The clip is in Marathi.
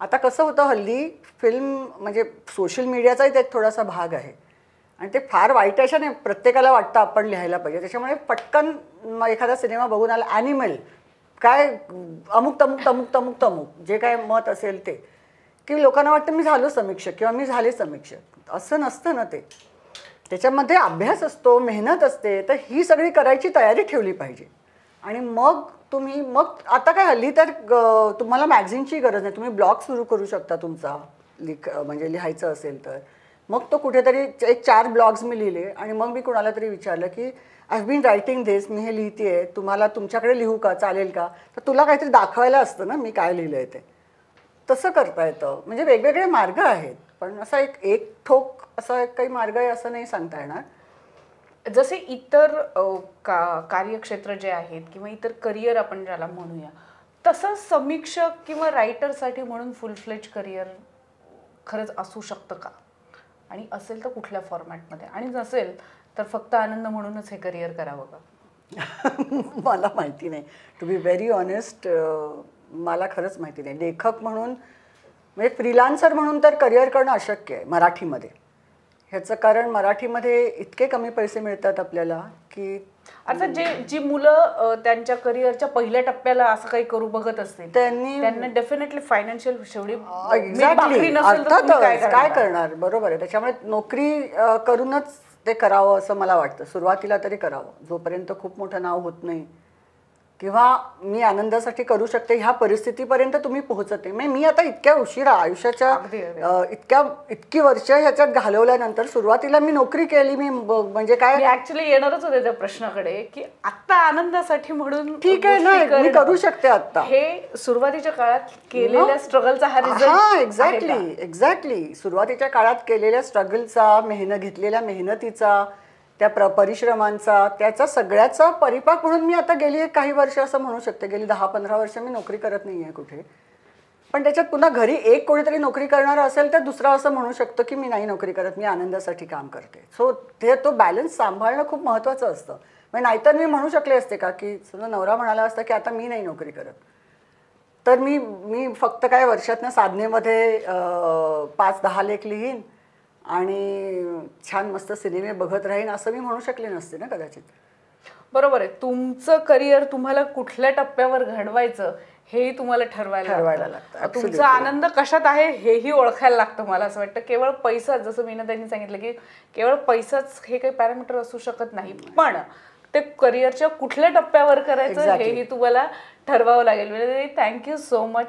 आता कसं होतं हल्ली फिल्म म्हणजे सोशल मीडियाचाही त्यात थोडासा भाग आहे आणि ते फार वाईट अशा नाही, प्रत्येकाला वाटतं आपण लिहायला पाहिजे, त्याच्यामुळे पटकन एखादा सिनेमा बघून आला ॲनिमल काय अमुक तमुक तमुक तमुक तमुक जे काय मत असेल ते, की लोकांना वाटतं मी झालो समीक्षक किंवा मी झाले समीक्षक. असं नसतं ना ते. त्याच्यामध्ये अभ्यास असतो, मेहनत असते, तर ही सगळी करायची तयारी ठेवली पाहिजे. आणि मग तुम्ही मग आता काय हल्ली तर तुम्हाला मॅगझिनची गरज नाही, तुम्ही ब्लॉग सुरू करू शकता तुमचा म्हणजे लिहायचं असेल तर. मग तो कुठेतरी एक 4 ब्लॉग्स मी लिहिले आणि मग मी कुणाला तरी विचारलं की I have been writing this, मी हे लिहितेय, तुम्हाला तुमच्याकडे लिहू का, चालेल का? तर तुला काहीतरी दाखवायला असतं ना मी काय लिहिलंय ते. तसं करता येतं. म्हणजे वेगवेगळे मार्ग आहेत, पण असा एक ठोक असा काही मार्ग आहे असं नाही सांगता येणार. जसे इतर कार्यक्षेत्र जे आहेत किंवा इतर करिअर आपण ज्याला म्हणूया, तसं समीक्षक किंवा रायटरसाठी म्हणून फुल फ्लेज करिअर खरंच असू शकतं का? आणि असेल तर कुठल्या फॉर्मॅटमध्ये? आणि नसेल तर फक्त आनंद म्हणूनच हे करिअर करावं का? मला माहिती नाही, टू बी व्हेरी ऑनेस्ट. मला खरंच माहिती नाही. लेखक म्हणून म्हणजे फ्रीलान्सर म्हणून तर करिअर करणं अशक्य आहे मराठीमध्ये. ह्याचं कारण मराठीमध्ये इतके कमी पैसे मिळतात आपल्याला की अर्थात जी मुलं त्यांच्या करिअरच्या पहिल्या टप्प्याला असं काही करू बघत असतील त्यांना डेफिनेटली फायनान्शियल शेवटी एक्झॅक्टली अर्थातच काय करणार. बरोबर आहे. त्याच्यामुळे नोकरी करूनच ते करावं असं मला वाटतं, सुरुवातीला तरी करावं, जोपर्यंत खूप मोठं नाव होत नाही किंवा मी आनंदासाठी करू शकते ह्या परिस्थितीपर्यंत तुम्ही पोहोचत नाही. मी आता इतक्या उशिरा आयुष्याच्या इतकी वर्ष ह्याच्यात घालवल्यानंतर सुरुवातीला मी नोकरी केली. मी म्हणजे काय ऍक्च्युली येणारच होते त्या प्रश्नाकडे की आता आनंदासाठी म्हणून ठीक आहे ना, मी करू शकते आता. हे सुरुवातीच्या काळात केलेल्या स्ट्रगलचा हा रिझल्ट. एक्झॅक्टली सुरुवातीच्या काळात केलेल्या स्ट्रगलचा, घेतलेल्या मेहनतीचा, त्या परिश्रमांचा, त्याचा सगळ्याचा परिपाक म्हणून मी आता गेली काही वर्ष असं म्हणू शकते, गेली 10-15 वर्ष मी नोकरी करत नाही आहे कुठे. पण त्याच्यात पुन्हा घरी एक कोणीतरी नोकरी करणारा असेल तर दुसरा असं म्हणू शकतो की मी नाही नोकरी करत, मी आनंदासाठी काम करते. सो तो बॅलन्स सांभाळणं खूप महत्त्वाचं असतं. म्हणजे नाहीतर मी म्हणू शकले असते का की समजा नवरा म्हणाला असता की आता मी नाही नोकरी करत, तर मी फक्त काय वर्षातनं साधनेमध्ये 5-10 लेख लिहीन आणि छान मस्त सिनेमे बघत राहीन असं मी म्हणू शकले नसते ना कदाचित. बरोबर आहे. तुमचं करिअर तुम्हाला कुठल्या टप्प्यावर घडवायचं हेही तुम्हाला ठरवायला लागतं. तुमचा आनंद कशात आहे हेही ओळखायला लागतं. मला असं वाटतं केवळ पैसा, जसं मीना त्यांनी सांगितलं की केवळ पैसाच हे काही पॅरामीटर असू शकत नाही, पण ते करिअरच्या कुठल्या टप्प्यावर करायचं हेही तुम्हाला ठरवावं लागेल. Thank you so much.